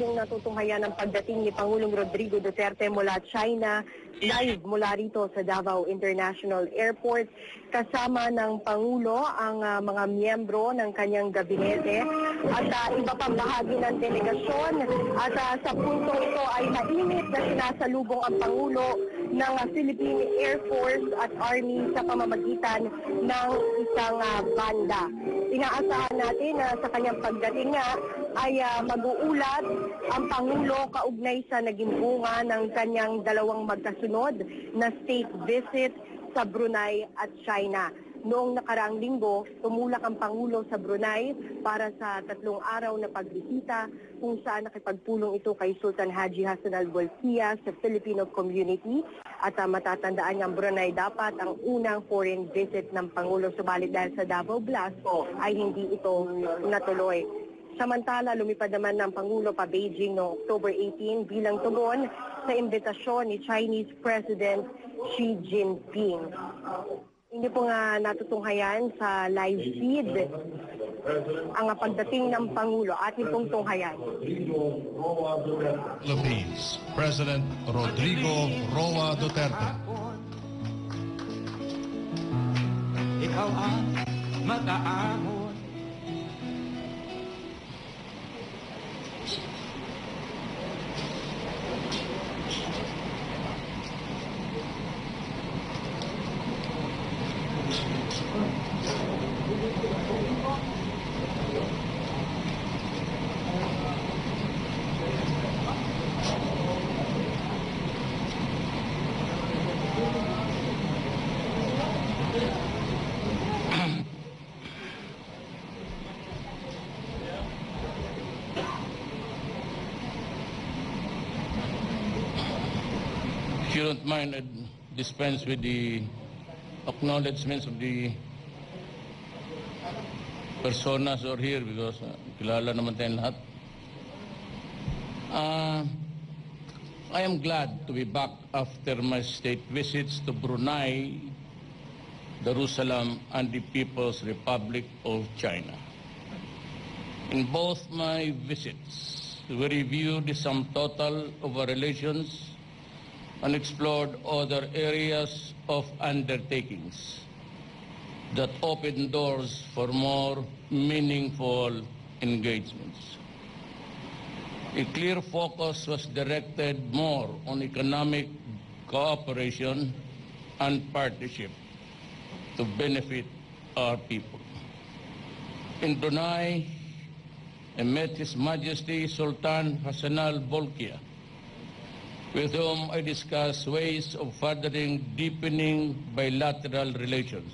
Yung natutunghayan ng pagdating ni Pangulong Rodrigo Duterte mula China, live mula rito sa Davao International Airport. Kasama ng Pangulo ang mga miyembro ng kanyang gabinete at iba pang bahagi ng delegasyon. At sa puntong ito ay mainit na sinasalubong ang Pangulo ng Philippine Air Force at Army sa pamamagitan ng isang banda. Inaasahan natin na sa kanyang pagdating nga ay mag-uulat ang Pangulo kaugnay sa naging bunga ng kanyang dalawang magkasunod na state visit sa Brunei at China. Noong nakaraang linggo, tumulak ang Pangulo sa Brunei para sa 3 araw na pagbisita kung saan nakipagpulong ito kay Sultan Haji Hassan al-Bolkiah sa Filipino community at matatandaan ng Brunei dapat ang unang foreign visit ng Pangulo, subalit dahil sa Davao Blast ay hindi ito natuloy. Samantala, lumipad naman ng Pangulo pa Beijing noong October 18 bilang tugon sa imbitasyon ni Chinese President Xi Jinping. Hindi po nga natutunghayan sa live feed ang pagdating ng Pangulo. Ating pong tunghayan. Philippines, President Rodrigo Roa Duterte. Ikaw ang mataahon. If you don't mind, I'd dispense with the acknowledgements of the personas who are here because kilala naman tayong lahat. I am glad to be back after my state visits to Brunei, Jerusalem, and the People's Republic of China. In both my visits, we reviewed the sum total of our relations and explored other areas of undertakings that open doors for more meaningful engagements. A clear focus was directed more on economic cooperation and partnership to benefit our people. In Brunei, I met His Majesty Sultan Hassan al-Bolkiah, with whom I discussed ways of furthering deepening bilateral relations,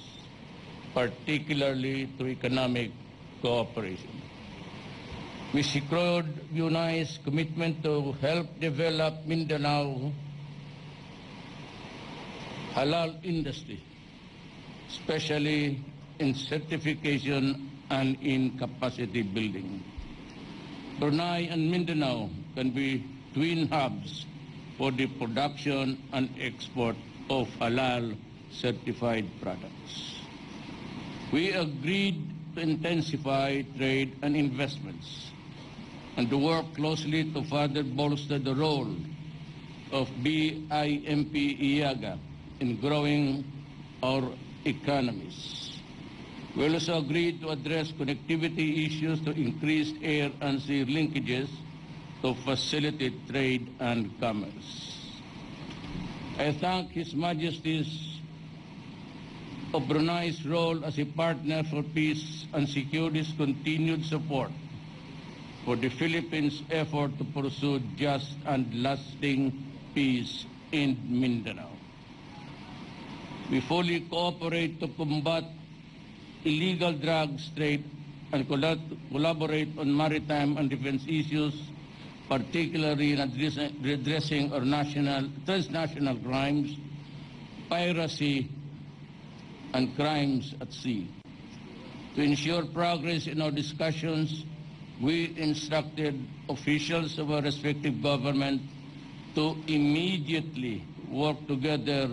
particularly through economic cooperation. We secured Brunei's commitment to help develop Mindanao halal industry, especially in certification and in capacity building. Brunei and Mindanao can be twin hubs for the production and export of halal certified products. We agreed to intensify trade and investments and to work closely to further bolster the role of BIMP-IAGA in growing our economies. We also agreed to address connectivity issues to increase air and sea linkages to facilitate trade and commerce. I thank His Majesty's of Brunei's role as a partner for peace and security's continued support for the Philippines' effort to pursue just and lasting peace in Mindanao. We fully cooperate to combat illegal drugs trade and collaborate on maritime and defense issues, particularly in redressing our transnational crimes, piracy, and crimes at sea. To ensure progress in our discussions, we instructed officials of our respective government to immediately work together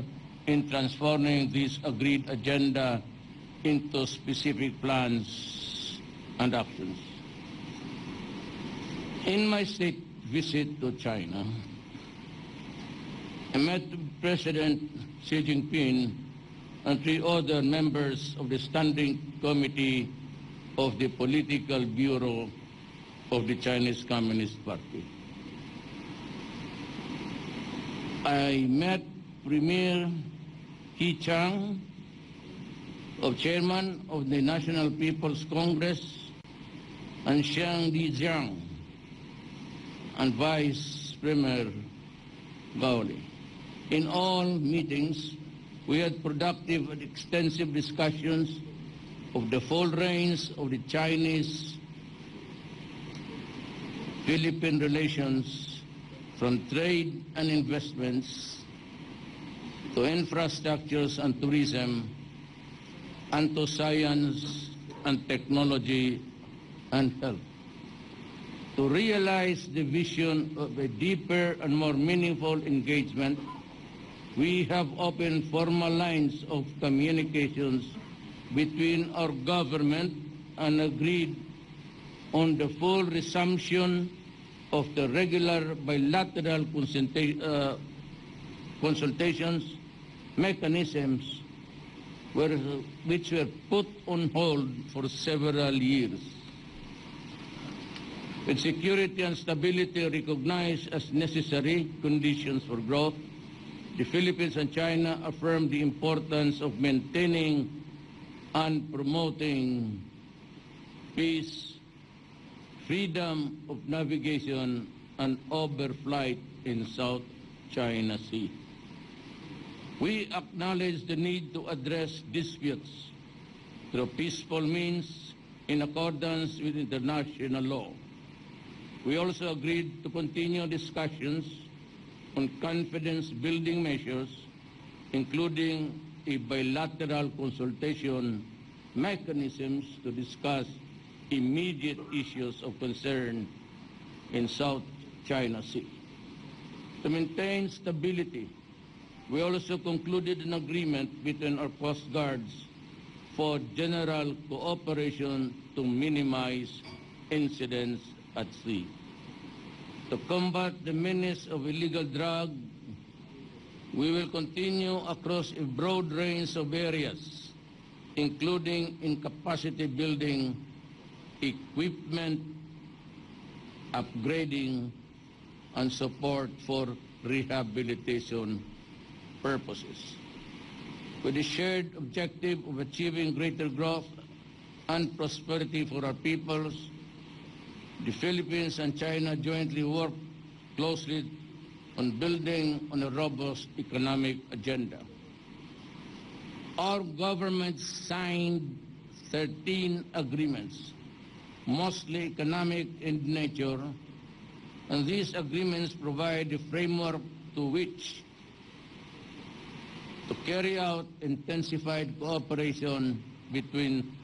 in transforming this agreed agenda into specific plans and actions. In my state visit to China, I met President Xi Jinping and 3 other members of the Standing Committee of the Political Bureau of the Chinese Communist Party. I met Premier He Chang, Chairman of the National People's Congress, and Xiang Lijiang, and Vice Premier Gao Li. In all meetings, we had productive and extensive discussions of the full range of the Chinese-Philippine relations, from trade and investments to infrastructures and tourism, and to science and technology and health. To realize the vision of a deeper and more meaningful engagement, we have opened formal lines of communications between our government and agreed on the full resumption of the regular bilateral consultations mechanisms which were put on hold for several years. With security and stability recognized as necessary conditions for growth, the Philippines and China affirmed the importance of maintaining and promoting peace, freedom of navigation, and overflight in South China Sea. We acknowledge the need to address disputes through peaceful means in accordance with international law. We also agreed to continue discussions on confidence-building measures, including a bilateral consultation mechanisms to discuss immediate issues of concern in South China Sea. To maintain stability, we also concluded an agreement between our Coast Guards for general cooperation to minimize incidents at sea. To combat the menace of illegal drugs, we will continue across a broad range of areas, including in capacity building, equipment upgrading, and support for rehabilitation purposes. With the shared objective of achieving greater growth and prosperity for our peoples, the Philippines and China jointly work closely on building on a robust economic agenda. Our government signed 13 agreements, mostly economic in nature, and these agreements provide a framework to which to carry out intensified cooperation between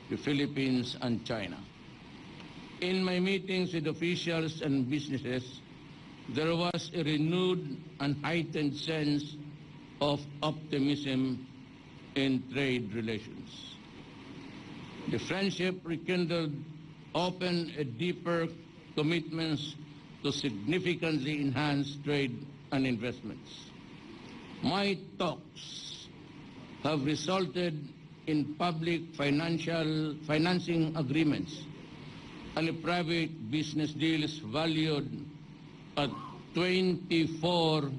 the Philippines and China. In my meetings with officials and businesses, there was a renewed and heightened sense of optimism in trade relations. The friendship rekindled opened a deeper commitments to significantly enhance trade and investments. My talks have resulted in public financing agreements and private business deals valued at $24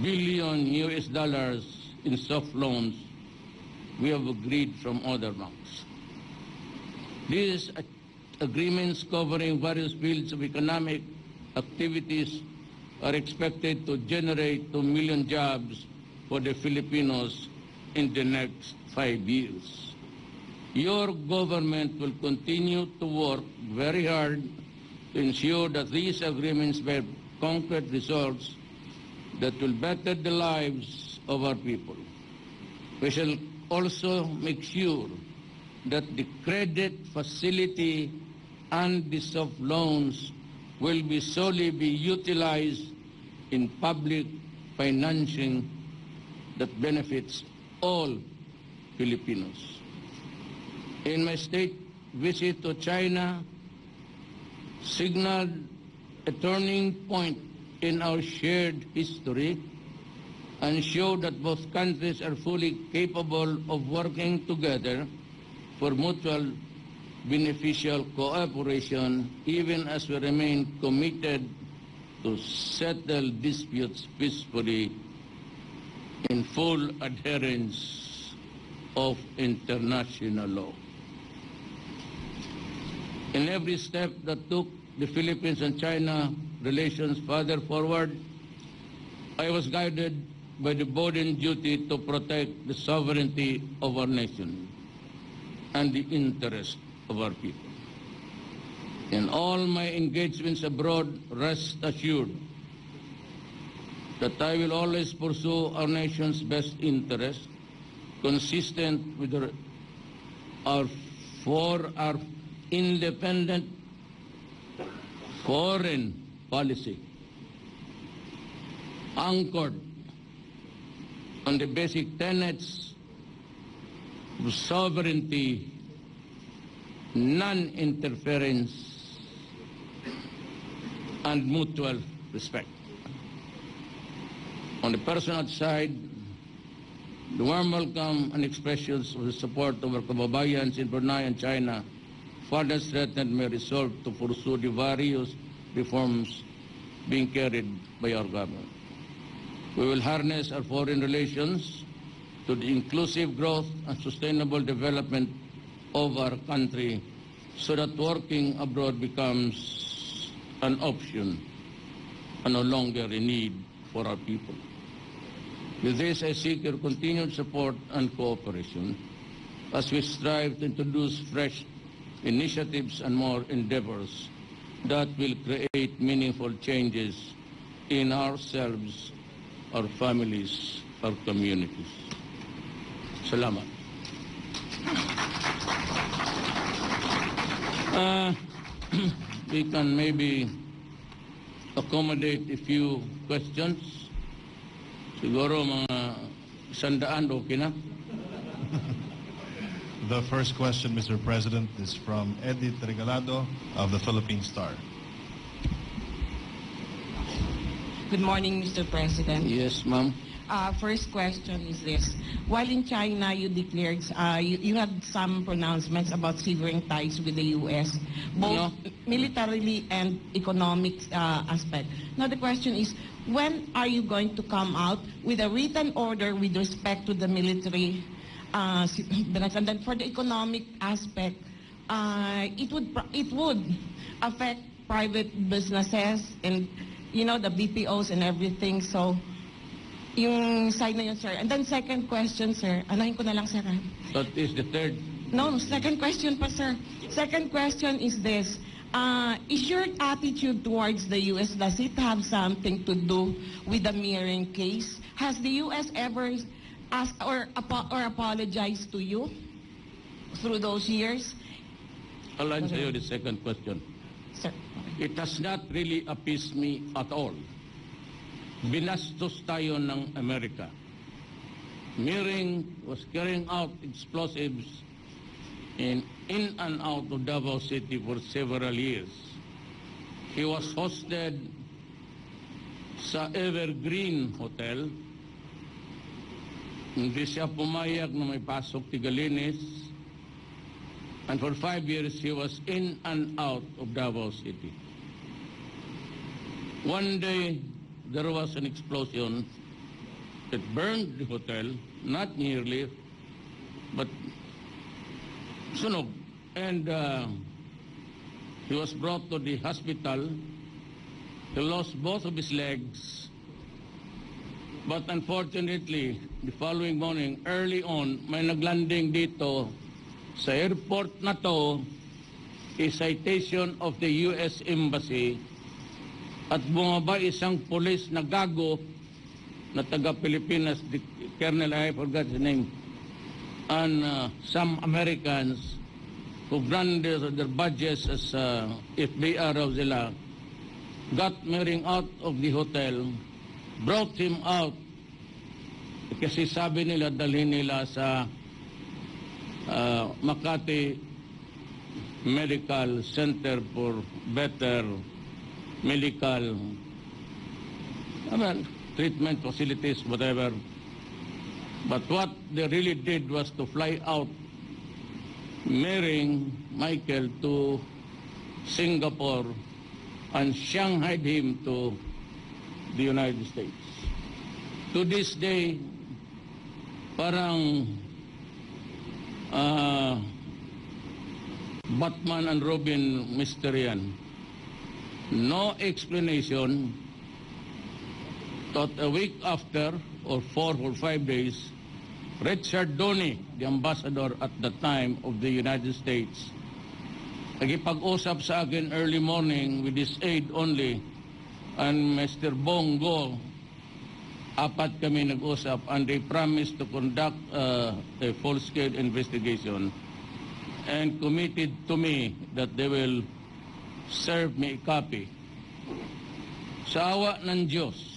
billion in soft loans we have agreed from other banks. These agreements covering various fields of economic activities are expected to generate 2 million jobs for the Filipinos in the next 5 years. Your government will continue to work very hard to ensure that these agreements bear concrete results that will better the lives of our people. We shall also make sure that the credit facility and the soft loans will be solely be utilized in public financing that benefits all Filipinos. In my state visit to China, signaled a turning point in our shared history and showed that both countries are fully capable of working together for mutual beneficial cooperation, even as we remain committed to settle disputes peacefully in full adherence of international law. In every step that took the Philippines and China relations further forward, I was guided by the burden duty to protect the sovereignty of our nation and the interest of our people. In all my engagements abroad, rest assured that I will always pursue our nation's best interest, consistent with our independent foreign policy, anchored on the basic tenets of sovereignty, non-interference, and mutual respect. On the personal side, the warm welcome and expressions of the support of our kababayans in Brunei and China further strengthened my resolve to pursue the various reforms being carried by our government. We will harness our foreign relations to the inclusive growth and sustainable development of our country so that working abroad becomes an option and no longer a need for our people. With this, I seek your continued support and cooperation as we strive to introduce fresh initiatives and more endeavors that will create meaningful changes in ourselves, our families, our communities. Salamat. We can maybe accommodate a few questions. Siguro mga 100 okay na? The first question, Mr. President, is from Edith Regalado of the Philippine Star. Good morning, Mr. President. Yes, ma'am. First question is this. While in China, you declared, you had some pronouncements about severing ties with the U.S., both militarily and economic aspect. Now the question is, when are you going to come out with a written order with respect to the military? And then for the economic aspect, it would affect private businesses and, you know, the BPOs and everything. So, yung side na yun, sir. And then second question, sir. Anahin ko na lang, sir. That is the third. No, second question pa, sir. Second question is this. Is your attitude towards the U.S., does it have something to do with the mirroring case? Has the U.S. ever asked or apologized to you through those years? I'll answer you the second question. Sir. It has not really appeased me at all. Binastos tayo ng Amerika. Meering was carrying out explosives in and out of Davao City for several years. He was hosted sa Evergreen Hotel. Hindi siya pumayag na may pasok Tigalinis. And for 5 years, he was in and out of Davao City. One day, there was an explosion that burned the hotel, not nearly, but sunog. And he was brought to the hospital. He lost both of his legs. But unfortunately, the following morning, early on, may naglanding dito sa airport na to, a citation of the U.S. Embassy, at bumaba isang police na gago na taga-Pilipinas, the Colonel, I forgot his name, and some Americans who granted their badges as FBI raw sila, got Meering out of the hotel, brought him out, kasi sabi nila dalhin nila sa Makati medical center for better medical treatment facilities, whatever. But what they really did was to fly out, marrying Michael to Singapore and Shanghaied him to the United States. To this day, parang Batman and Robin mystery yan. No explanation. That a week after, or 4 or 5 days, Richard Donny, the ambassador at the time of the United States, nagipag-usap sa akin early morning with his aide only, and Mr. Bongo, apat kami nag-usap, and they promised to conduct a full-scale investigation and committed to me that they will serve me a copy. Sa awa ng Diyos,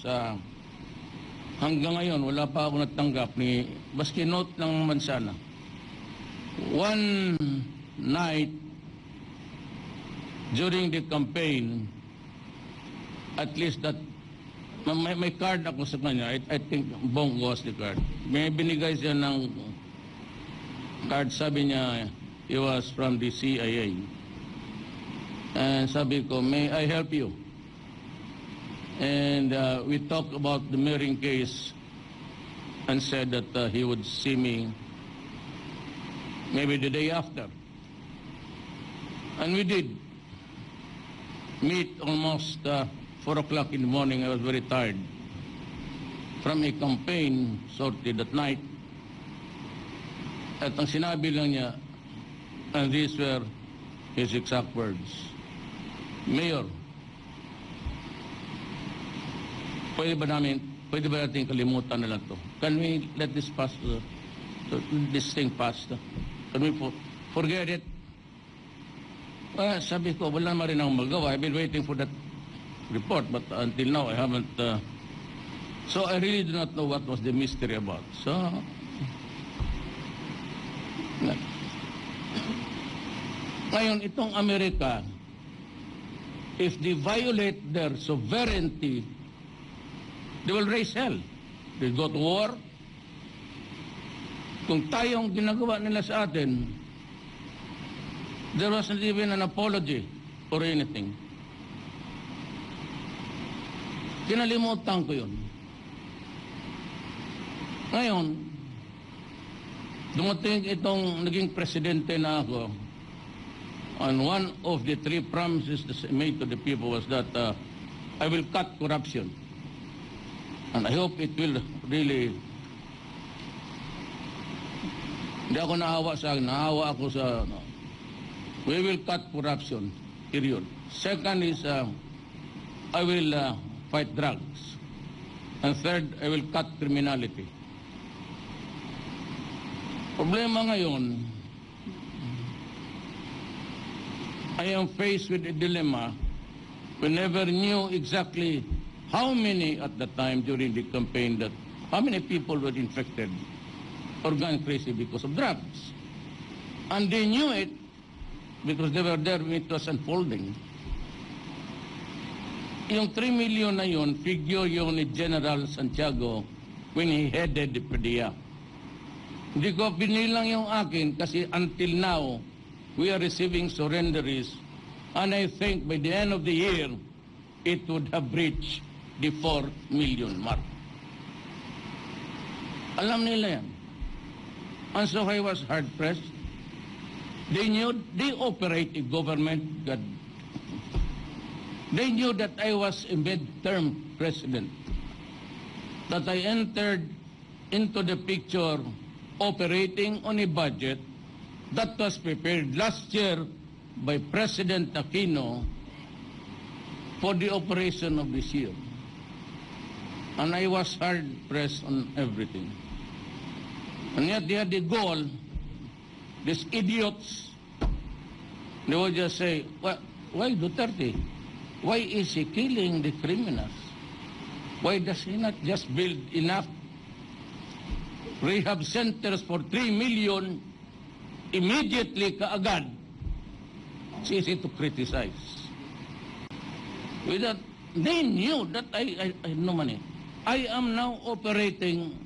hanggang ngayon, wala pa ako natanggap ni baski note ng mansana. One night, during the campaign, at least that, may card ako sa kanya. I think Bongo was the card. May binigay siya ng card, sabi niya, he was from the CIA. And sabi ko, may I help you? And we talked about the Mering case and said that he would see me maybe the day after. And we did meet almost 4 o'clock in the morning. I was very tired from a campaign sortie that night. At ang sinabi lang niya, and these were his exact words, Mayor, pwede ba natin kalimutan na lang to? Can we let this pass, this thing pass? Can we forget it? Sabi ko, wala naman rin akong magawa. I've been waiting for that report, but until now, I haven't. So I really do not know what was the mystery about. So, ngayon, itong Amerika, if they violate their sovereignty, they will raise hell. They go to war. Kung tayong ginagawa nila sa atin, there wasn't even an apology or anything. Kinalimutan ko yun. Ngayon, dumating itong naging presidente na ako, and one of the 3 promises that I made to the people was that I will cut corruption. And I hope it will really. Hindi ako naawa sa akin. Naawa ako sa, we will cut corruption, period. Second is, I will fight drugs. And third, I will cut criminality. Problema ngayon, I am faced with a dilemma. We never knew exactly how many at the time during the campaign that, how many people were infected or gone crazy because of drugs. And they knew it because they were there when it was unfolding. Yung 3 million na yun, figure yun ni General Santiago when he headed the PDEA. Hindi ko binilang yung akin kasi until now, we are receiving surrenderies, and I think by the end of the year, it would have reached the 4 million mark. Alam nila yan. And so I was hard-pressed. They knew, they operate a government that, they knew that I was a mid-term president, that I entered into the picture operating on a budget that was prepared last year by President Aquino for the operation of this year. And I was hard-pressed on everything. And yet they had the goal, these idiots, they would just say, well, why Duterte? Why is he killing the criminals? Why does he not just build enough rehab centers for 3 million immediately kaagad? It's easy to criticize. With that, they knew that I had no money. I am now operating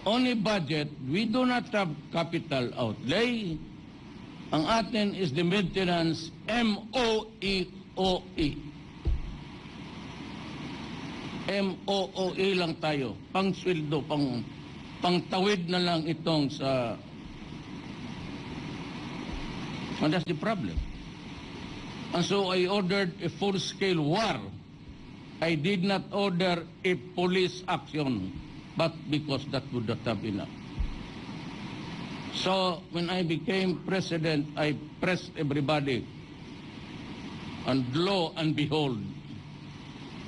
on a budget. We do not have capital outlay. Ang atin is the maintenance MOEOE. MOOE lang tayo. Pang sweldo, pangtawid na lang itong sa... And that's the problem. And so I ordered a full-scale war. I did not order a police action, but because that would not have enough. So when I became president, I pressed everybody. And lo and behold,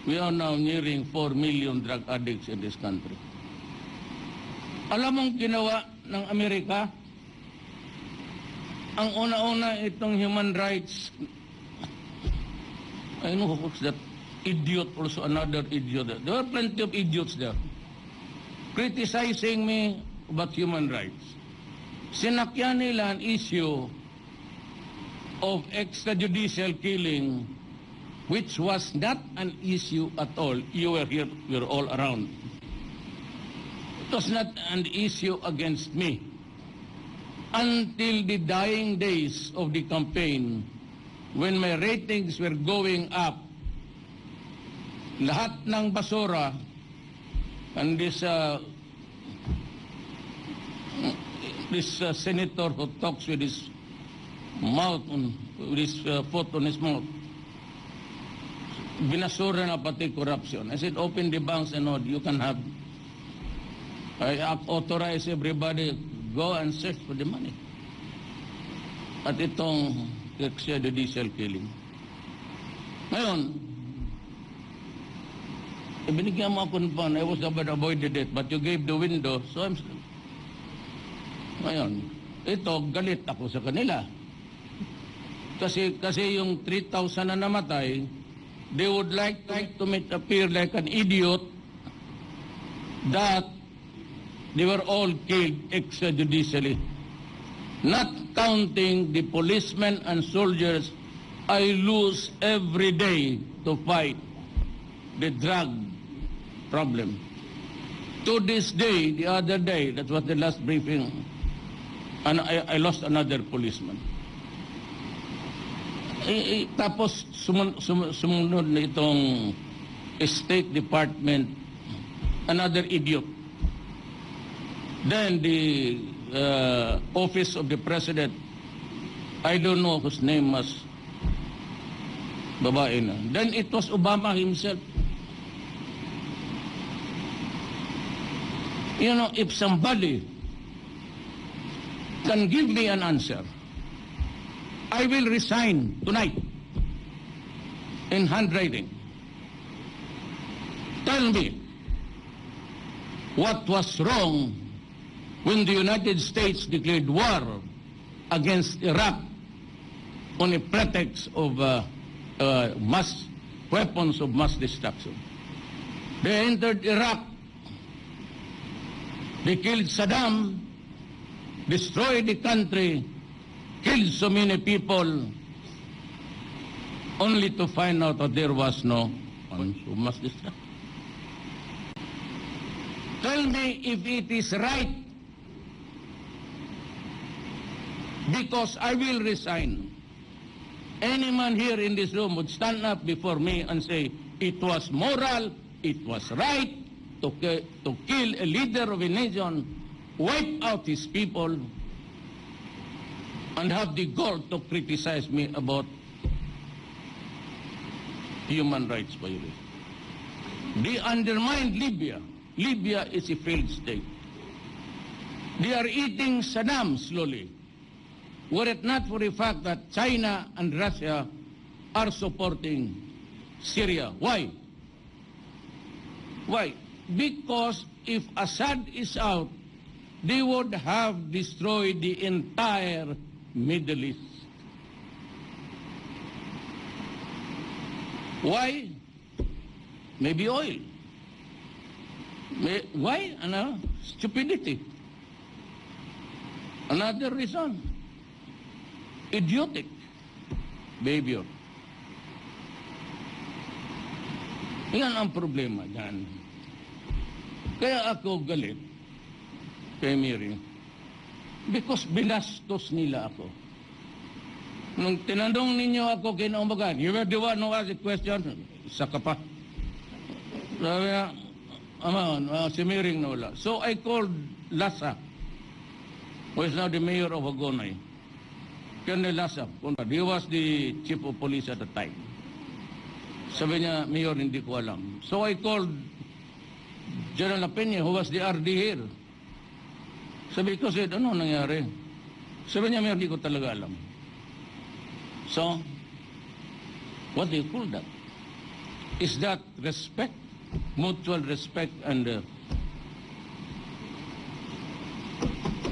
we are now nearing 4 million drug addicts in this country. Alam mong ginawa ng Amerika? Ang una-una itong human rights, I know who's that idiot, also another idiot. There were plenty of idiots there criticizing me about human rights. Sinakyan nila an issue of extrajudicial killing, which was not an issue at all. You were here, we were all around. It was not an issue against me. Until the dying days of the campaign, when my ratings were going up, lahat ng basura, and this senator who talks with his mouth, with his foot on his mouth, binasura na pati corruption. I said, open the banks and all, you can have. I authorize everybody, go and search for the money. At itong extrajudicial killing. Ngayon, binigyan mo ako ng pan. I was about avoided it, but you gave the window, so I'm... Ngayon, ito, galit ako sa kanila. Kasi yung 3,000 na namatay, they would like to make appear like an idiot that they were all killed extrajudicially. Not counting the policemen and soldiers I lose every day to fight the drug problem. To this day, the other day, that was the last briefing, and I lost another policeman. Tapos sumunod na itong State Department, another idiot. Then the Office of the President, I don't know whose name was, babae na. Then it was Obama himself. You know, if somebody can give me an answer, I will resign tonight in handwriting. Tell me what was wrong when the United States declared war against Iraq on a pretext of weapons of mass destruction. They entered Iraq, they killed Saddam, destroyed the country, killed so many people, only to find out that there was no weapons of mass destruction. Tell me if it is right, because I will resign. Any man here in this room would stand up before me and say, it was moral, it was right to kill a leader of a nation, wipe out his people, and have the gall to criticize me about human rights violations. They undermined Libya. Libya is a failed state. They are eating Saddam slowly. Were it not for the fact that China and Russia are supporting Syria. Why? Why? Because if Assad is out, they would have destroyed the entire Middle East. Why? Maybe oil. Why? Stupidity. Another reason. Idiotic. behavior. Yan ang problema dyan. Kaya ako galit kay Mary because binastos nila ako. Nung tinanong ninyo ako kinaumagan, you were the one who asked the question, isa ka pa. Sabi niya, si Mary na wala. So I called Lasa, who is now the mayor of Hagonoy. Colonel Lasa, he was the chief of police at the time. Sabi niya, Mayor, hindi ko alam. So I called General Peña, who was the RD here. Sabi ko, ano nangyari? Sabi niya, Mayor, hindi ko talaga alam. So, what do you call that? Is that respect? Mutual respect and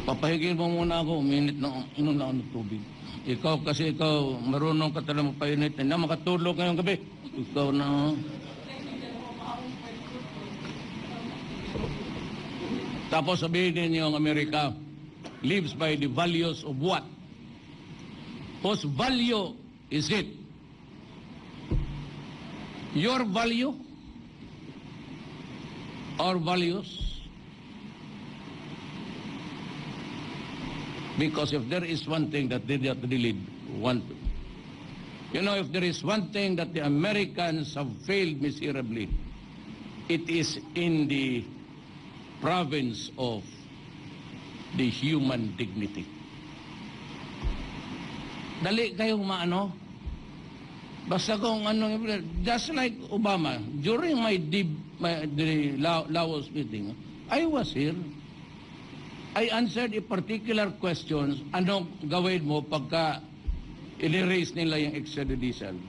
papahigil mo muna ako, minute na inom na ako ng tubig. Ikaw kasi marunong ka talaga mapainit. Hindi na makatulog ngayong gabi. Ikaw na. Tapos sabihin ninyo ang Amerika lives by the values of what? Whose value is it? Your value? Our values? Because if there is one thing that they don't really want to, you know, if there is one thing that the Americans have failed miserably, it is in the province of the human dignity. Dali kayong maano, basta kung ano, just like Obama, during the Laos meeting, I was here. I answered a particular question, ano gawin mo pagka i-raise nila yung extradition?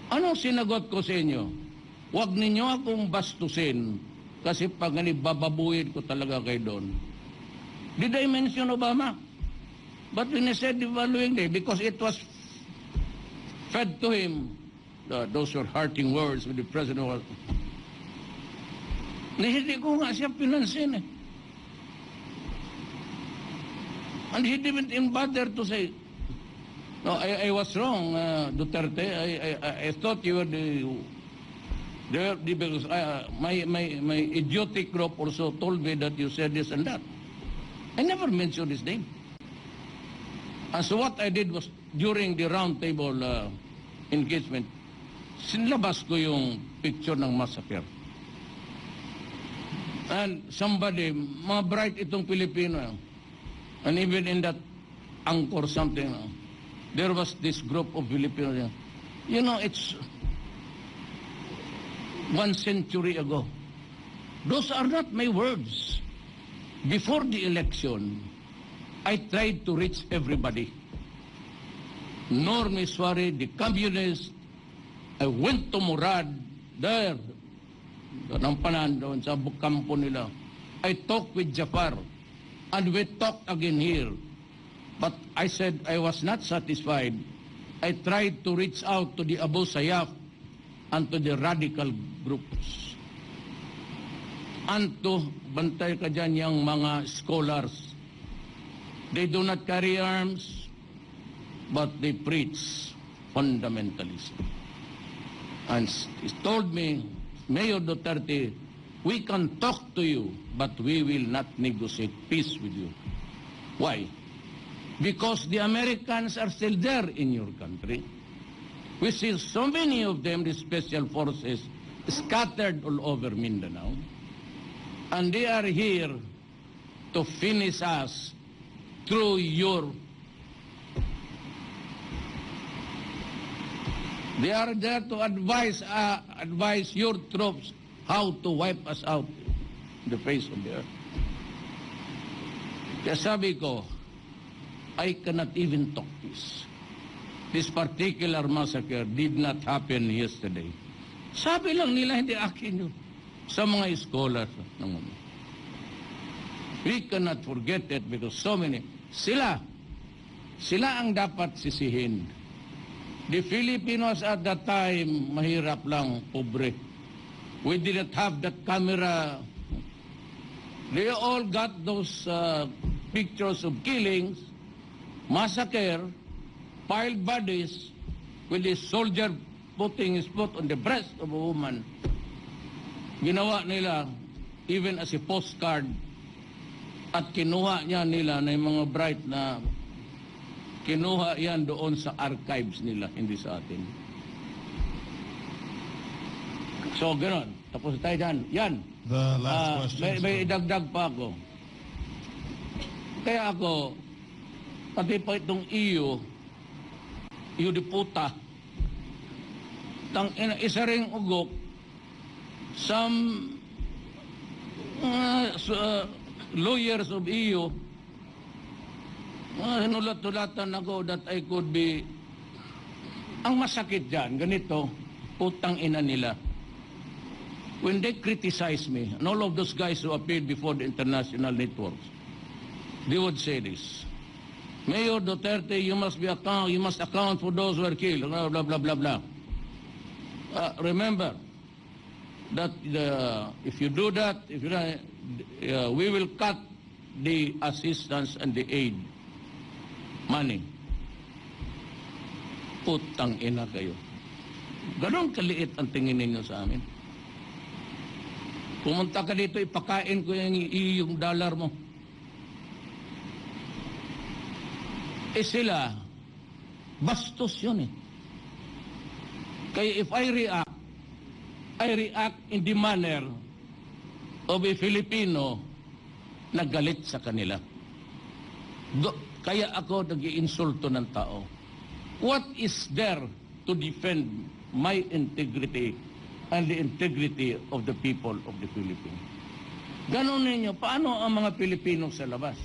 Anong sinagot ko sa inyo? Huwag ninyo akong bastusin kasi pag bababuhin ko talaga kayo doon. Did I mention Obama? But when I said the following day, because it was fed to him, those were hurting words with the president. Hindi ko nga siya pinansin eh. And he didn't even bother to say, no, I was wrong, Duterte. I thought you were because my idiotic group also told me that you said this and that. I never mentioned his name. And so what I did was, during the round table engagement, sinlabas ko yung picture ng massacre. And somebody, mga bright itong Pilipino, and even in that Angkor something, there was this group of Filipinos. You know, it's 1 century ago. Those are not my words. Before the election, I tried to reach everybody. Norm Iswari, the communist. I went to Murad, there, ng panan doon sa kampo nila. I talked with Jafar. And we talked again here. But I said I was not satisfied. I tried to reach out to the Abu Sayyaf and to the radical groups. And to, bantay ka dyan yung mga scholars. They do not carry arms, but they preach fundamentalism. And he told me, Mayor Duterte, we can talk to you, but we will not negotiate peace with you. Why? Because the Americans are still there in your country. We see so many of them, the special forces, scattered all over Mindanao. And they are here to finish us through your... They are there to advise your troops how to wipe us out in the face of the earth. Kaya sabi ko, I cannot even talk this. This particular massacre did not happen yesterday. Sabi lang nila, hindi akin yun. Sa mga scholars. We cannot forget it because so many, sila ang dapat sisihin. The Filipinos at that time, mahirap lang, pobre. We didn't have that camera. They all got those pictures of killings, massacre, piled bodies, with a soldier putting his foot on the breast of a woman. Ginawa nila even as a postcard at kinuha niya nila na yung mga bright na kinuha yan doon sa archives nila, hindi sa atin. So, gano'n. Tapos tayo dyan. Yan. The last question. May idagdag pa ako. Kaya ako, pati pa itong EU Diputa, isa ring ugok, some lawyers of EU, hinulat-tulatan ako that I could be, ang masakit dyan, ganito, putang ina nila. When they criticize me, and all of those guys who appeared before the international networks, they would say this: Mayor Duterte, you must account for those who were killed, blah, blah, blah, blah, blah. Remember that if you do that, we will cut the assistance and the aid money. Putang ina kayo. Ganon kaliit ang tingin ninyo sa amin. Pumunta ka dito, ipakain ko yung dollar mo. Sila, bastos yun eh. Kaya if I react in the manner of a Filipino na galit sa kanila. Kaya ako nag-iinsulto ng tao. What is there to defend my integrity and the integrity of the people of the Philippines? Ganon ninyo, paano ang mga Pilipino sa labas?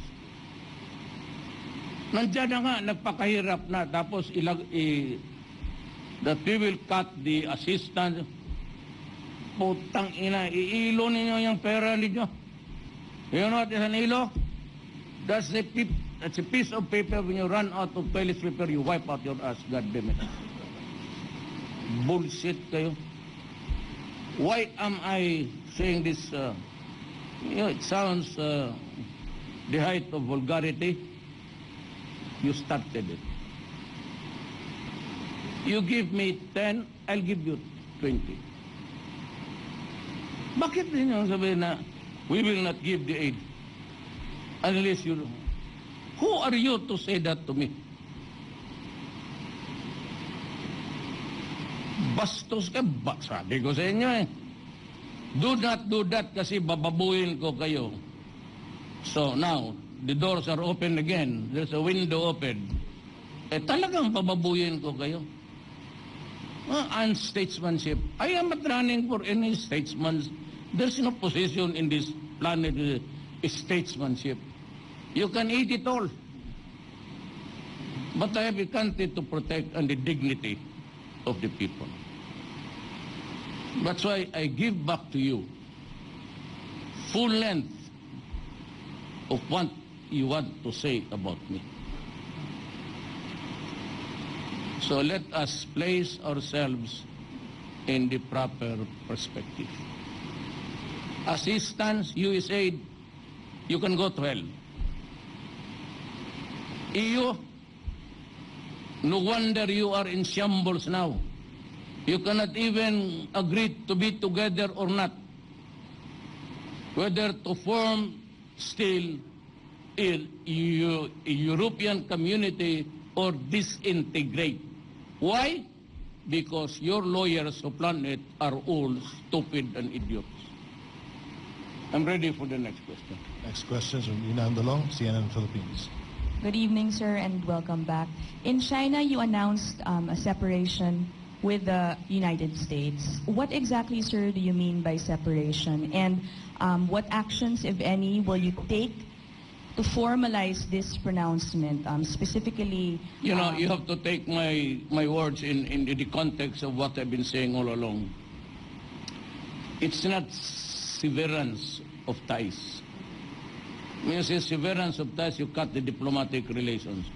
Nandiyan na nga, nagpakahirap na, tapos that we will cut the assistance. Putang ina, iilo ninyo yung pera ninyo. You know what is an ilo? That's a piece of paper. When you run out of toilet paper, you wipe out your ass. God damn it. Bullshit kayo. Why am I saying this? It sounds the height of vulgarity. You started it. You give me 10, I'll give you 20. Bakit ninyo sabihin na we will not give the aid unless you... Who are you to say that to me? Bastos ka ba? Sabi ko sa inyo eh. Do that kasi bababuhin ko kayo. So now, the doors are open again. There's a window open. Talagang bababuhin ko kayo. Unstatesmanship. I am not running for any statesman. There's no position in this planet statesmanship. You can eat it all. But I have a country to protect and the dignity of the people. That's why I give back to you full length of what you want to say about me. So let us place ourselves in the proper perspective. Assistance, USAID, you can go to hell. EU, no wonder you are in shambles now. You cannot even agree to be together or not. Whether to form still a European community or disintegrate. Why? Because your lawyers who plan it are all stupid and idiots. I'm ready for the next question. Next question is from Ina Andalong, CNN Philippines. Good evening, sir, and welcome back. In China, you announced a separation with the United States. What exactly, sir, do you mean by separation? And what actions, if any, will you take to formalize this pronouncement, specifically... You know, you have to take my words in the context of what I've been saying all along. It's not severance of ties. When you say severance of ties, you cut the diplomatic relations.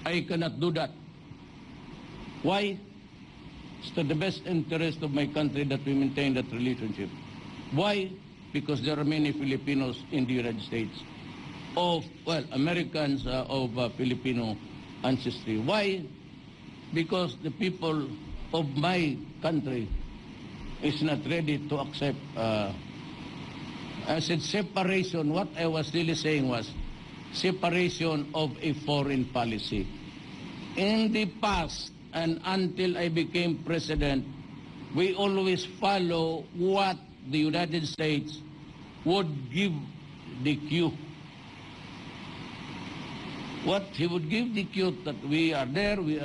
I cannot do that. Why? It's to the best interest of my country that we maintain that relationship. Why? Because there are many Filipinos in the United States. Americans of Filipino ancestry. Why? because the people of my country is not ready to accept. I said separation. What I was really saying was separation of a foreign policy. In the past, and until I became president, we always follow what the United States would give the cue. What he would give the cue that we are there, we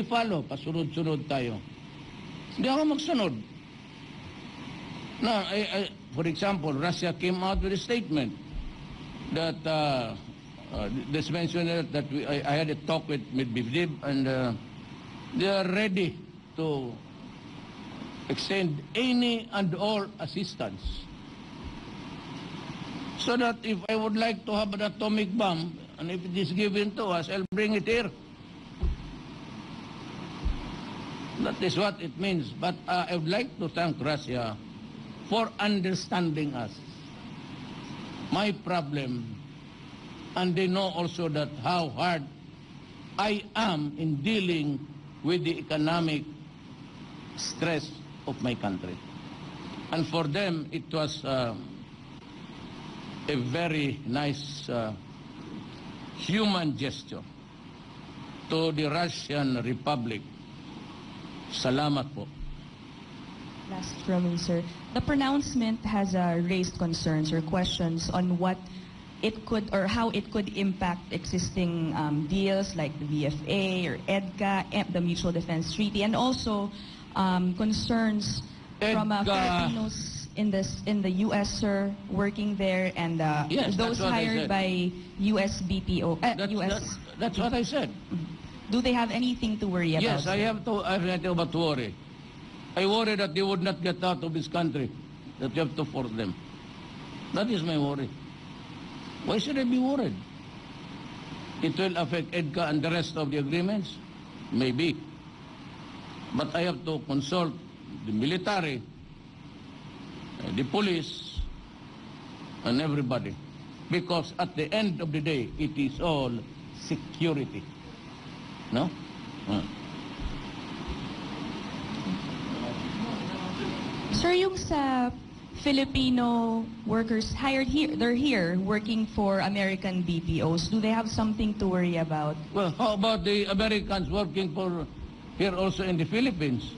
follow, pasunod-sunod tayo. Hindi ako magsunod. Now, for example, Russia came out with a statement that this mentioned that I had a talk with Medvedev, and they are ready to extend any and all assistance. So that if I would like to have an atomic bomb, and if it is given to us, I'll bring it here. That is what it means. But I would like to thank Russia for understanding us. My problem, and they know also that how hard I am in dealing with the economic stress of my country. And for them, it was a very nice human gesture to the Russian Republic. Salamat po. Last from me, sir. The pronouncement has raised concerns or questions on what it could or how it could impact existing deals like the VFA or EDCA, the Mutual Defense Treaty, and also concerns from Filipinos in the U.S., sir, working there, and yes, those hired by U.S. BPO. That's what I said. Do they have anything to worry about? Yes, I have to worry. I worry that they would not get out of this country, that you have to force them. That is my worry. Why should I be worried? It will affect EDCA and the rest of the agreements? Maybe. But I have to consult the military, the police, and everybody. Because at the end of the day, it is all security. No? Sir, yung sa Filipino workers hired here, they're here working for American BPOs. Do they have something to worry about? Well, how about the Americans working for here also in the Philippines?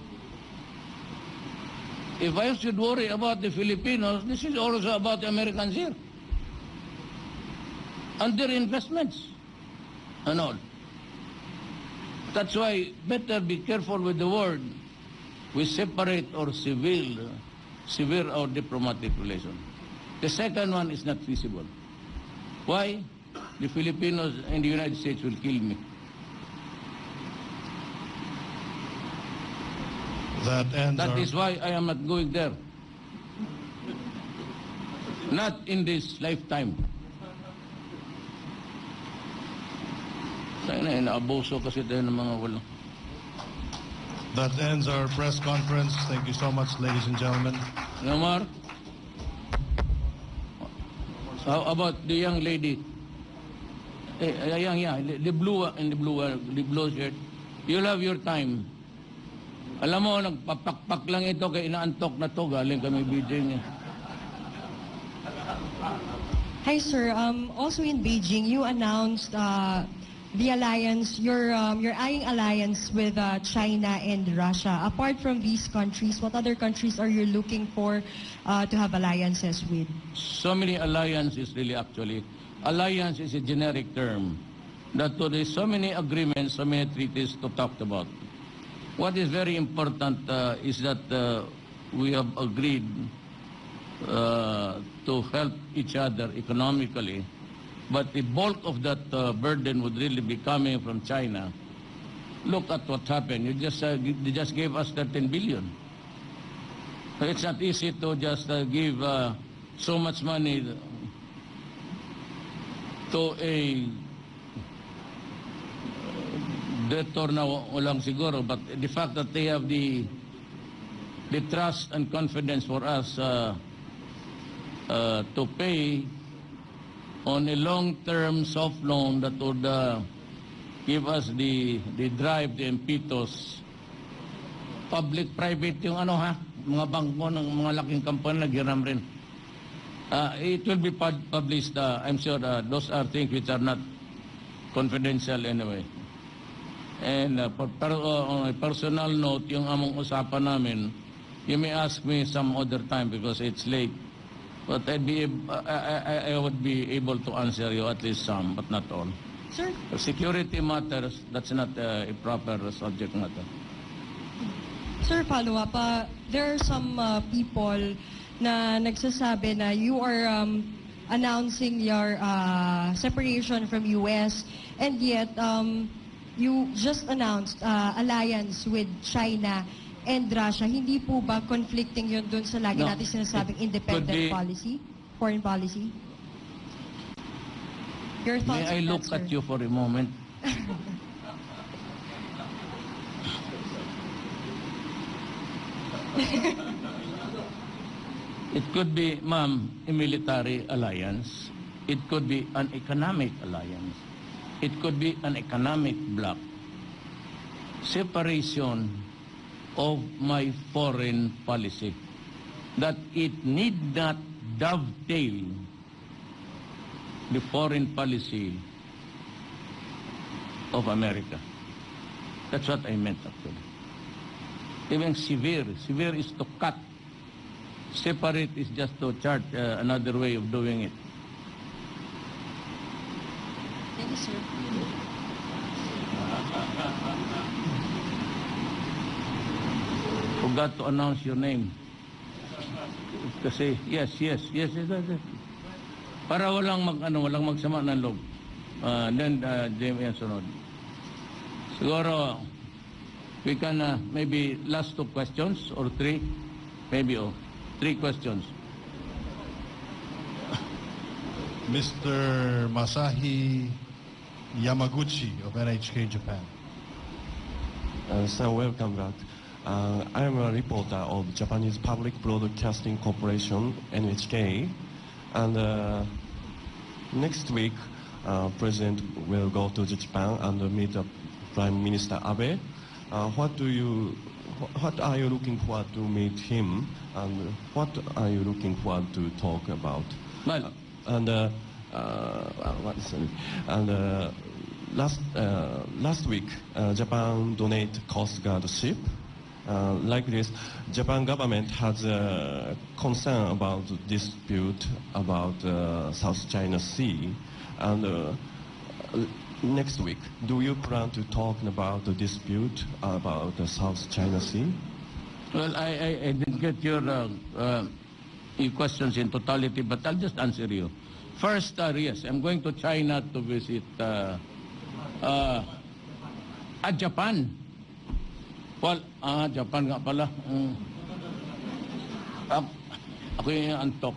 If I should worry about the Filipinos, this is also about the Americans here. And their investments and all. That's why better be careful with the word. We separate our civil or diplomatic relation. The second one is not feasible. Why? The Filipinos in the United States will kill me. That is why I am not going there. Not in this lifetime. Inaabuso kasi tayo ng mga walang. That ends our press conference. Thank you so much, ladies and gentlemen. Namar, how about the young lady? The blue shirt. You'll have your time. Alam mo, nagpapakpak lang ito kaya inaantok na to. Galing kami Beijing. Hi, sir. Also in Beijing, you announced the alliance, you're eyeing alliance with China and Russia. Apart from these countries, what other countries are you looking for to have alliances with? So many alliances, really, actually. Alliance is a generic term. That there is so many agreements, so many treaties to talk about. What is very important is that we have agreed to help each other economically. But the bulk of that burden would really be coming from China. Look at what happened. They just gave us 13 billion. It's not easy to just give so much money to a debtor na walang siguro. But the fact that they have the trust and confidence for us to pay on a long-term soft loan that would give us the drive, the impetus. Public-private yung mga bangko ng mga laking company naghiram rin. It will be published. I'm sure those are things which are not confidential anyway. And on a personal note, yung among usapan namin, you may ask me some other time because it's late. But I would be able to answer you at least some, but not all. Sir? Security matters, that's not a proper subject matter. Sir, follow-up. There are some people na nagsasabi na you are announcing your separation from U.S. and yet you just announced alliance with China and Russia. Hindi po ba conflicting yun dun sa lagi natin sinasabing independent policy, foreign policy? Your thoughts May I look sir? at you for a moment? It could be, ma'am, a military alliance. It could be an economic alliance. It could be an economic bloc. Separation of my foreign policy. That it need not dovetail the foreign policy of America. That's what I meant actually. Even severe is to cut. Separate is just to chart another way of doing it. Thank you, sir. Forgot to announce your name. Kasi, yes. Para walang magsama ng loob. Then, Jamie ang sunod. Siguro, we can maybe last 2 questions or 3. Maybe 3 questions. Mr. Masahi Yamaguchi of NHK Japan. So welcome back. I am a reporter of Japanese Public Broadcasting Corporation, NHK, and next week President will go to Japan and meet Prime Minister Abe. What are you looking forward to meet him, and what are you looking forward to talk about? Well, last week, Japan donate Coast Guard ship. Like this, Japan government has a concern about dispute about South China Sea, and next week, do you plan to talk about the dispute about the South China Sea? well, I didn't get your questions in totality, but I'll just answer you. First, yes, I'm going to China to visit Japan. Well, Japan nga pala. Ako yung antok.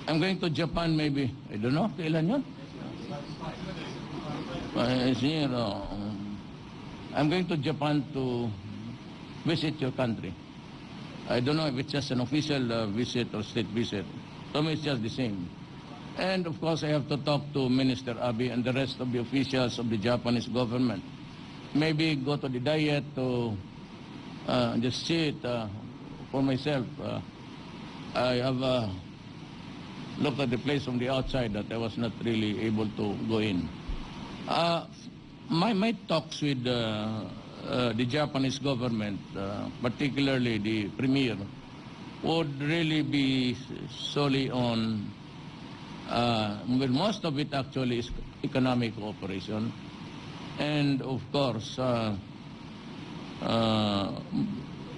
I'm going to Japan maybe. I don't know, kailan yun? I'm going to Japan to visit your country. I don't know if it's just an official visit or state visit. To me, it's just the same. And of course, I have to talk to Minister Abe and the rest of the officials of the Japanese government. Maybe go to the Diet to just see it for myself. I have looked at the place from the outside that I was not really able to go in. My talks with the Japanese government, particularly the Premier, would really be solely on, well, most of it actually is economic cooperation. And of course,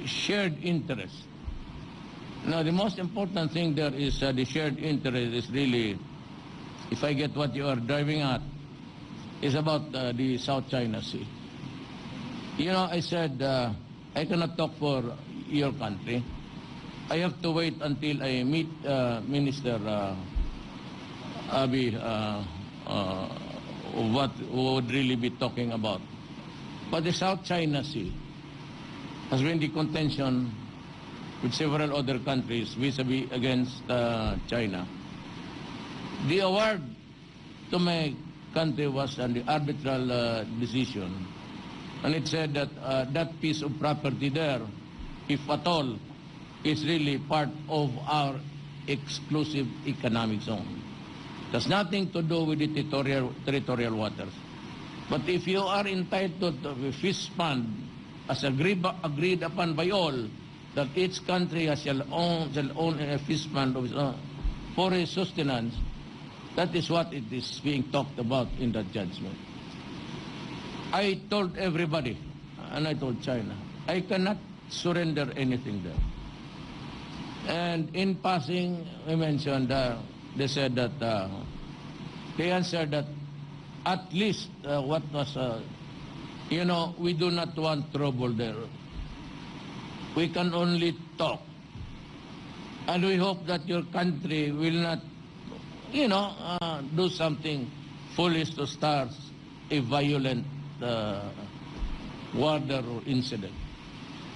shared interest. Now, the most important thing there is the shared interest is really, if I get what you are driving at, is about the South China Sea. You know, I said I cannot talk for your country. I have to wait until I meet Minister Abe what would really be talking about. But the South China Sea has been the contention with several other countries vis-a-vis against China. The award to my country was on the arbitral decision. And it said that that piece of property there, if at all, is really part of our exclusive economic zone. It has nothing to do with the territorial waters. But if you are entitled to a fish fund, as agreed upon by all, that each country shall own a fish fund of its own for a sustenance, that is what it is being talked about in that judgment. I told everybody, and I told China, I cannot surrender anything there. And in passing, we mentioned, they said that, they answered that at least what was, we do not want trouble there. We can only talk. And we hope that your country will not, do something foolish to start a violent war or incident.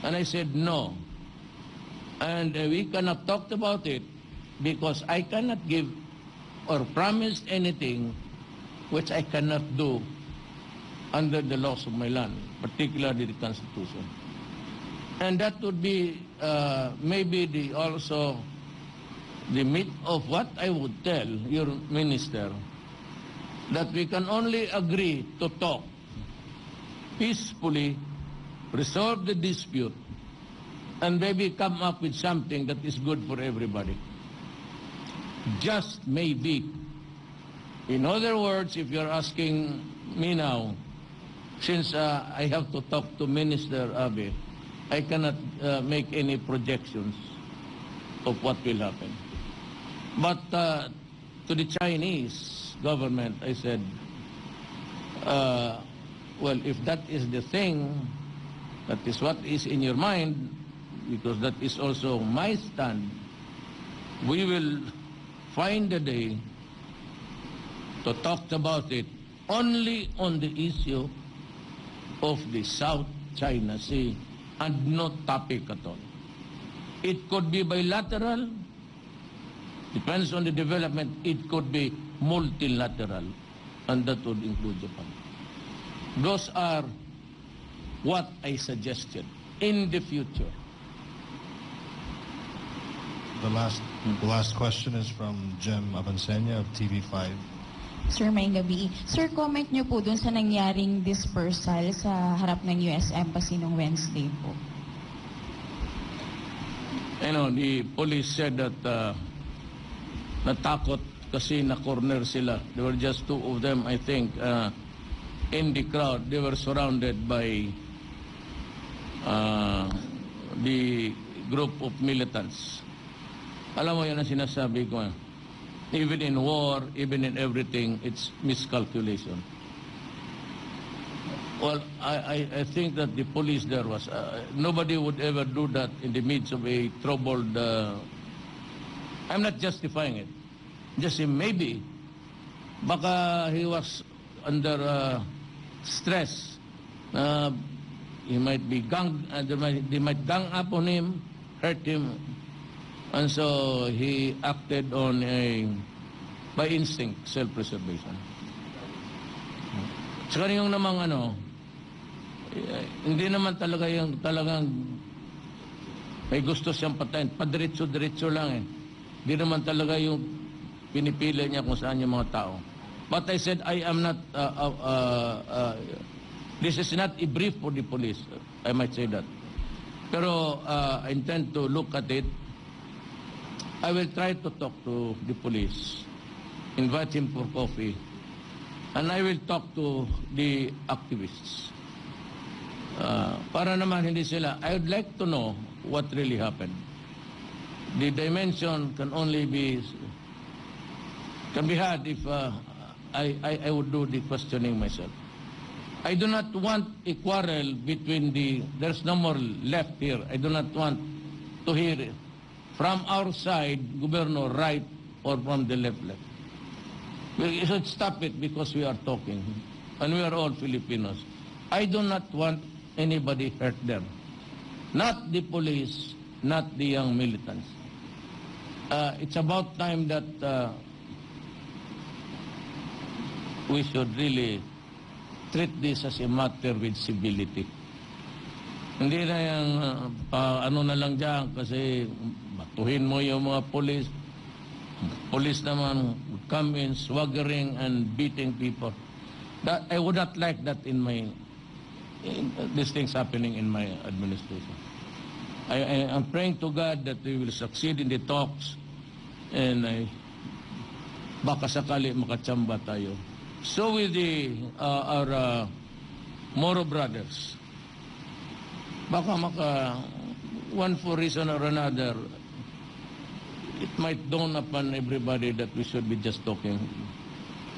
And I said no. And we cannot talk about it because I cannot give or promise anything which I cannot do under the laws of my land, particularly the Constitution. And that would be maybe also the meat of what I would tell your minister, that we can only agree to talk peacefully, resolve the dispute, and maybe come up with something that is good for everybody. Just maybe. In other words, if you're asking me now, since I have to talk to Minister Abe, I cannot make any projections of what will happen. But to the Chinese government, I said, well, if that is the thing, that is what is in your mind, because that is also my stand, we will find a day to talk about it only on the issue of the South China Sea and no topic at all. It could be bilateral, depends on the development. It could be multilateral, and that would include Japan. Those are what I suggested in the future. The last question is from Jem Avancenia of TV5. Sir, may gabi. Sir, comment niyo po dun sa nangyaring dispersal sa harap ng US Embassy noong Wednesday po. The police said that natakot kasi na-corner sila. There were just two of them, I think, in the crowd. They were surrounded by the group of militants. Alam mo yan ang sinasabi ko. Even in war, even in everything, it's miscalculation. Well, I think that the police there was, nobody would ever do that in the midst of a troubled, I'm not justifying it. Just say maybe, baka he was under stress. He might be they might gang up on him, hurt him. And so he acted on by instinct, self-preservation. Saka yung namang hindi naman talagang may gusto siyang patayin. Padiretso-diretso lang eh. Hindi naman talaga yung pinipili niya kung saan yung mga tao. But I said, I am not, this is not a brief for the police. I might say that. Pero I intend to look at it. I will try to talk to the police, invite him for coffee, and I will talk to the activists. Para naman hindi sila, I would like to know what really happened. The dimension can be had if I would do the questioning myself. I do not want a quarrel between there's no more left here. I do not want to hear it. From our side, Governor, right, or from the left. We should stop it because we are talking. And we are all Filipinos. I do not want anybody hurt there. Not the police, not the young militants. It's about time that we should really treat this as a matter with civility. Hindi na yung ano na lang dyan kasi batuhin mo yung mga police. Police naman come in swaggering and beating people. That I would not like that in these things happening in my administration. I'm praying to God that we will succeed in the talks and baka sakali makatsamba tayo. So with our Moro brothers, baka one for reason or another, it might dawn upon everybody that we should be just talking.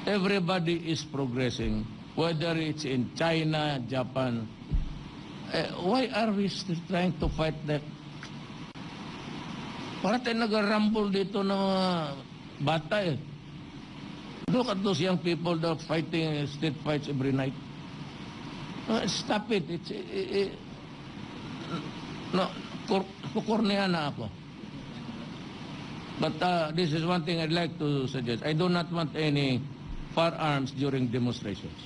Everybody is progressing, whether it's in China, Japan. Why are we still trying to fight that? Para tayo nag-rumble dito ng bata eh. Look at those young people that are fighting street fights every night. Stop it. Kukurnihan na ako. But this is one thing I'd like to suggest. I do not want any firearms during demonstrations.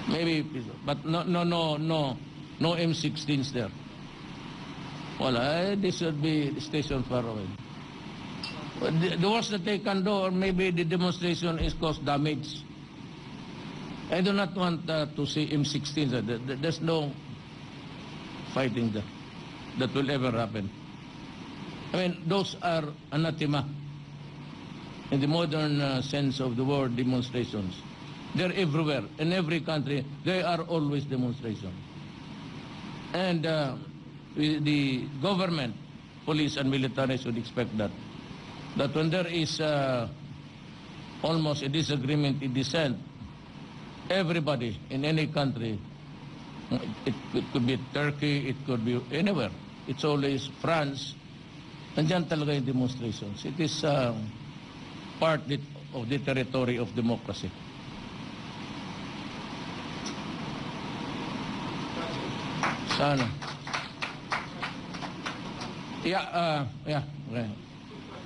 Maybe, but no M16s there. Well, this should be stationed far away. The worst that they can do, or maybe the demonstration is cause damage. I do not want to see M16s. There's no fighting there that will ever happen. I mean, those are anathema in the modern sense of the word demonstrations. They're everywhere. In every country, there are always demonstrations. And the government, police and military should expect that when there is almost a disagreement in dissent, everybody in any country, it could be Turkey, it could be anywhere. It's always France. Nandiyan talaga yung demonstrations. It is part of the territory of democracy. Sana. Yeah.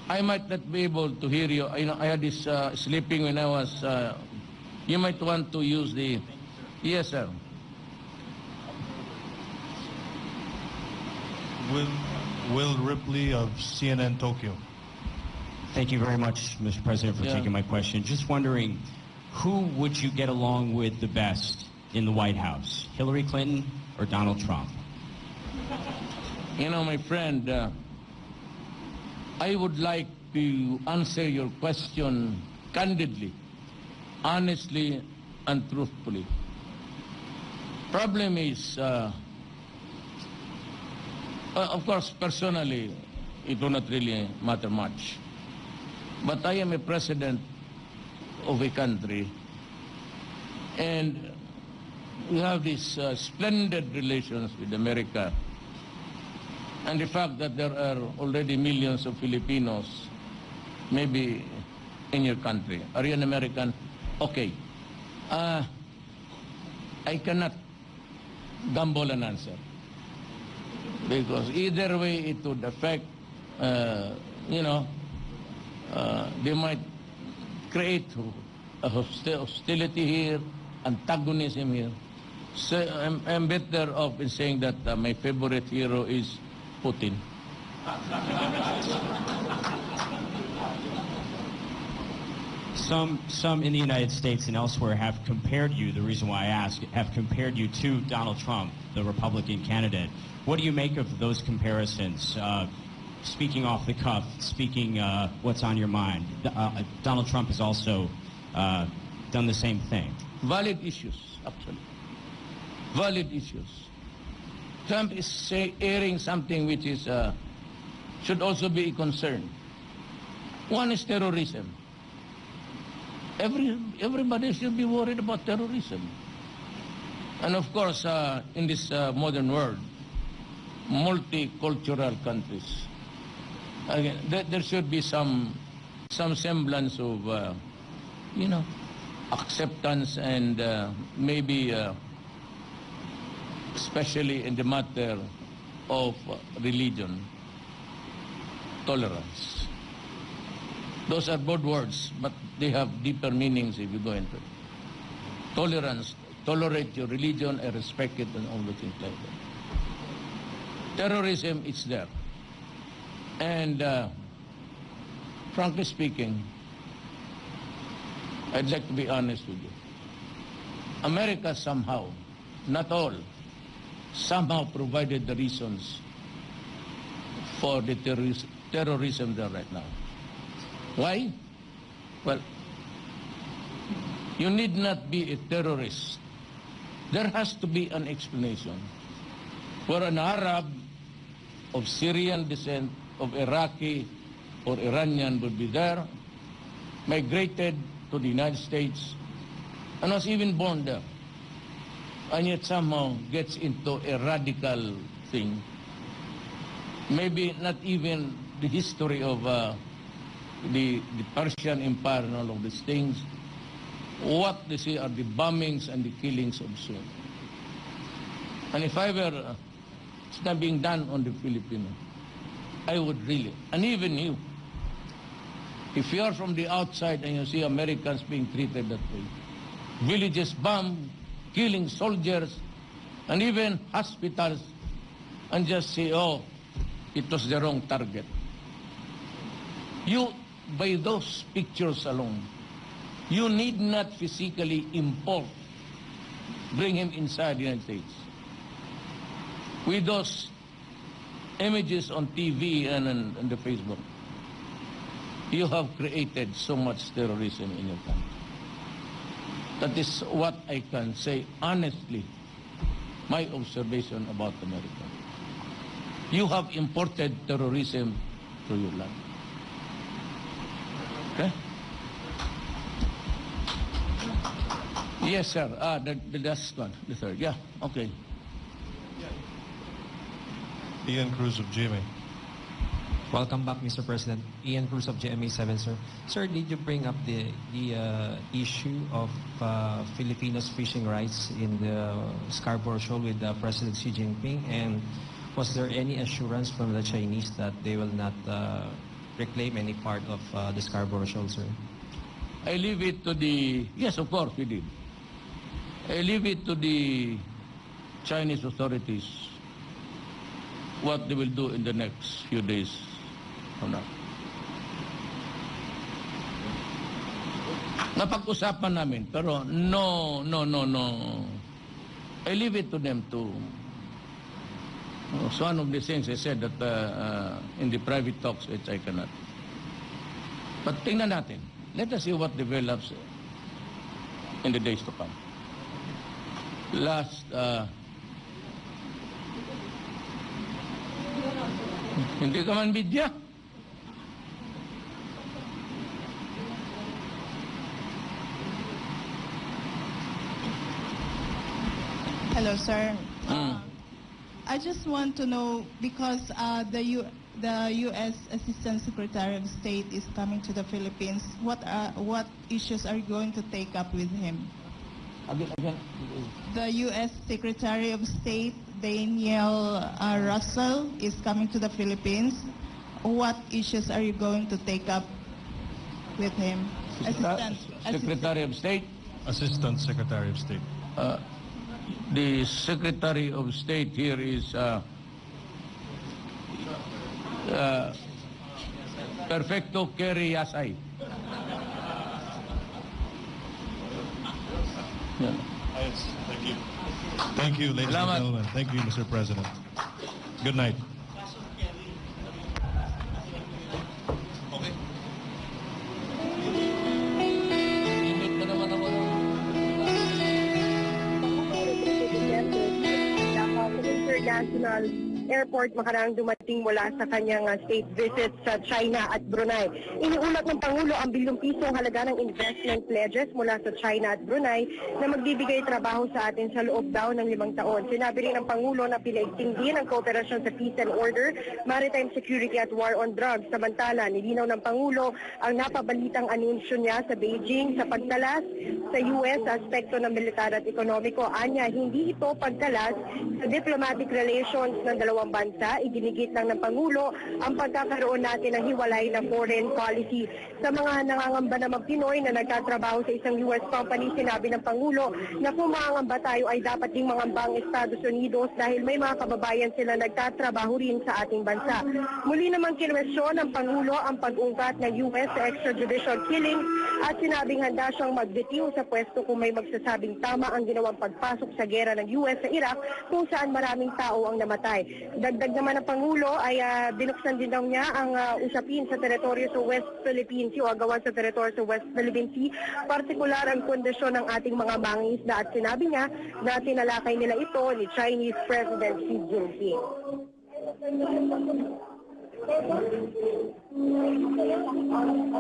I might not be able to hear you. You know, I had this sleeping when I was. You might want to use the. Yes, sir. Will Ripley of CNN Tokyo. Thank you very much, Mr. President, for taking my question. Just wondering, who would you get along with the best in the White House, Hillary Clinton or Donald Trump? You know, my friend, I would like to answer your question candidly, honestly, and truthfully. Problem is, of course, personally, it will not really matter much. But I am a president of a country, and we have these splendid relations with America. And the fact that there are already millions of Filipinos, maybe in your country. Are you an American? Okay. I cannot gamble an answer. Because either way it would affect, they might create a hostility here, antagonism here. So I'm better off in saying that my favorite hero is Putin. Some in the United States and elsewhere have compared you, the reason why I ask, have compared you to Donald Trump, the Republican candidate. What do you make of those comparisons? Speaking off the cuff, speaking what's on your mind. Donald Trump has also done the same thing. Valid issues, actually. Valid issues. Trump is airing something which is should also be a concern. One is terrorism. Everybody should be worried about terrorism. And of course, in this modern world, multicultural countries, again, there should be some semblance of, acceptance and maybe, especially in the matter of religion, tolerance. Those are broad words, but they have deeper meanings if you go into it. Tolerance, tolerate your religion and respect it and all the things like that. Terrorism, it's there. And frankly speaking, I'd like to be honest with you. America somehow, not all, somehow provided the reasons for the terrorism there right now. Why? Well, you need not be a terrorist. There has to be an explanation. Where an Arab of Syrian descent, of Iraqi or Iranian would be there, migrated to the United States, and was even born there, and yet somehow gets into a radical thing. Maybe not even the history of the Persian Empire and all of these things. What they see are the bombings and the killings of Sunni. And if I were it's not being done on the Filipino, I would really, and even you, if you are from the outside and you see Americans being treated that way, villages bombed, killing soldiers, and even hospitals, and just say, oh, it was the wrong target. You, by those pictures alone, you need not physically bring him inside the United States. With those images on TV and the Facebook, you have created so much terrorism in your country. That is what I can say honestly, my observation about America. You have imported terrorism to your land. Okay? Yes, sir. The last one, the third. Yeah, okay. Ian Cruz of GMA. Welcome back, Mr. President. Ian Cruz of GMA7, sir. Sir, did you bring up the issue of Filipinos' fishing rights in the Scarborough Shoal with President Xi Jinping? And was there any assurance from the Chinese that they will not reclaim any part of the Scarborough Shoal, sir? I leave it to the... Yes, of course we did. I leave it to the Chinese authorities what they will do in the next few days or not. Napag-usapan namin, pero no. I leave it to them to... So one of the things I said that in the private talks, which I cannot. But tingnan natin. Let us see what develops in the days to come. Last... Hindi ka man bidya. Hello, sir. I just want to know, because the U.S. Assistant Secretary of State is coming to the Philippines, what issues are you going to take up with him? Again. The U.S. Secretary of State, Daniel Russell, is coming to the Philippines. What issues are you going to take up with him? Secretary of State? Assistant Secretary of State. The Secretary of State here is Perfecto Kerry Yasay. Yeah. Yes, thank you. Thank you, ladies and gentlemen. Thank you, Mr. President. Good night. International Airport makaraang dumating mula sa kanyang state visit sa China at Brunei. Iniulat ng Pangulo ang bilyong pisong halaga ng investment pledges mula sa China at Brunei na magbibigay trabaho sa atin sa loob daw ng 5 taon. Sinabi rin ng Pangulo na pinaigting din ang kooperasyon sa peace and order, maritime security at war on drugs. Samantala, nilinaw ng Pangulo ang napabalitang anunsyo niya sa Beijing sa pagtalas sa US sa aspekto ng militar at ekonomiko. Anya, hindi ito pagtalas sa diplomatic relations ng dalawang dalawang bansa, iginigit lang ng Pangulo ang pagkakaroon natin ng hiwalay na foreign policy. Sa mga nangangamba namang Pinoy na nagtatrabaho sa isang US company, sinabi ng Pangulo na kung mangangamba tayo ay dapat ding mangamba ang Estados Unidos dahil may mga kababayan sila nagtatrabaho rin sa ating bansa. Muli namang kinwestiyon ng Pangulo ang pag-ungkat ng US sa extrajudicial killing at sinabing handa siyang magbitiw sa pwesto kung may magsasabing tama ang ginawang pagpasok sa gera ng US sa Iraq kung saan maraming tao ang namatay. Dagdag naman ng Pangulo ay binuksan din daw niya ang usapin sa teritoryo sa West Philippine Sea o agawan sa teritoryo sa West Philippine Sea, partikular ang kondisyon ng ating mga mangingisda at sinabi niya na tinalakay nila ito ni Chinese President Xi Jinping.